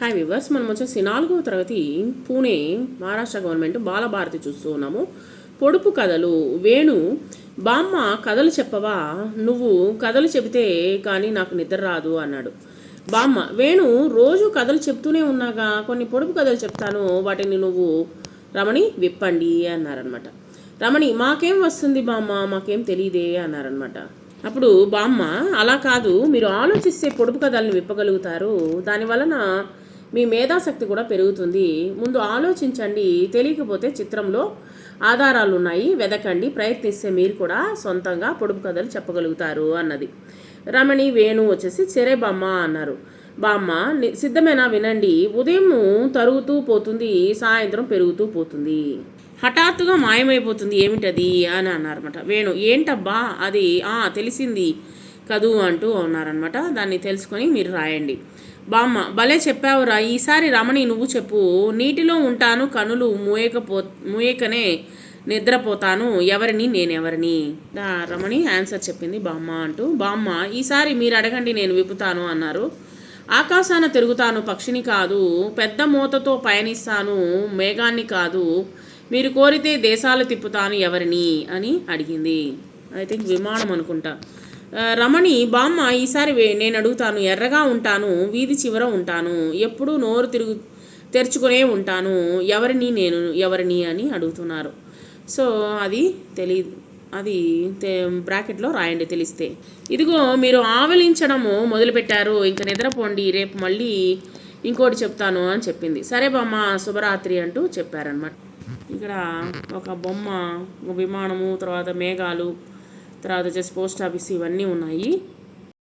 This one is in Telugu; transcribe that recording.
హాయ్ వివర్స్, మనం వచ్చేసి 4వ తరగతి పూణే మహారాష్ట్ర గవర్నమెంట్ బాలభారతి చూస్తూ ఉన్నాము. పొడుపు కథలు. వేణు, బామ్మ కథలు చెప్పవా, నువ్వు కథలు చెబితే కానీ నాకు నిద్ర రాదు అన్నాడు. బామ్మ, వేణు రోజు కథలు చెప్తూనే ఉన్నాగా, కొన్ని పొడుపు కథలు చెప్తాను, వాటిని నువ్వు రమణి విప్పండి అన్నారనమాట. రమణి, మాకేం వస్తుంది బామ్మ, మాకేం తెలియదే అన్నారనమాట. అప్పుడు బామ్మ, అలా కాదు, మీరు ఆలోచిస్తే పొడుపు కథల్ని విప్పగలుగుతారు, దానివలన మీ మేధాశక్తి కూడా పెరుగుతుంది. ముందు ఆలోచించండి, తెలియకపోతే చిత్రంలో ఆధారాలు ఉన్నాయి, వెదకండి, ప్రయత్నిస్తే మీరు కూడా సొంతంగా పొడుపు కథలు చెప్పగలుగుతారు అన్నది. రమణి, వేణు వచ్చేసి సరే బామ్మ అన్నారు. బామ్మ, సిద్ధమేనా, వినండి. ఉదయం తరుగుతూ పోతుంది, సాయంత్రం పెరుగుతూ పోతుంది, హఠాత్తుగా మాయమైపోతుంది, ఏమిటది అని అన్నారన్నమాట. వేణు, ఏంటబ్బా అది, తెలిసింది కదూ అంటూ అన్నారనమాట. దాన్ని తెలుసుకొని మీరు రాయండి. బామ్మ, భలే చెప్పావురా, ఈసారి రమణి నువ్వు చెప్పు. నీటిలో ఉంటాను, కనులు మూయకనే నిద్రపోతాను, ఎవరిని నేనెవరిని. రమణి ఆన్సర్ చెప్పింది బామ్మ అంటూ. బామ్మ, ఈసారి మీరు అడగండి, నేను విప్పుతాను అన్నారు. ఆకాశాన తిరుగుతాను, పక్షిని కాదు, పెద్ద మూతతో పయనిస్తాను, మేఘాన్ని కాదు, మీరు కోరితే దేశాలు తిప్పుతాను, ఎవరిని అని అడిగింది. ఐ థింక్ విమానం అనుకుంటా. రమణి, బామ్మ ఈసారి నేను అడుగుతాను. ఎర్రగా ఉంటాను, వీధి చివర ఉంటాను, ఎప్పుడూ నోరు తెరుచుకునే ఉంటాను, ఎవరిని నేను ఎవరిని అని అడుగుతున్నారు. సో అది తెలియదు, అది బ్రాకెట్లో రాయండి తెలిస్తే. ఇదిగో మీరు ఆవలించడము మొదలుపెట్టారు, ఇంకా నిద్రపోండి, రేపు మళ్ళీ ఇంకోటి చెప్తాను అని చెప్పింది. సరే బామ్మ, శుభరాత్రి అంటూ చెప్పారనమాట. ఇక్కడ ఒక బొమ్మ, విమానము, తర్వాత మేఘాలు, తర్వాత వచ్చేసి పోస్ట్ ఆఫీస్, ఇవన్నీ ఉన్నాయి.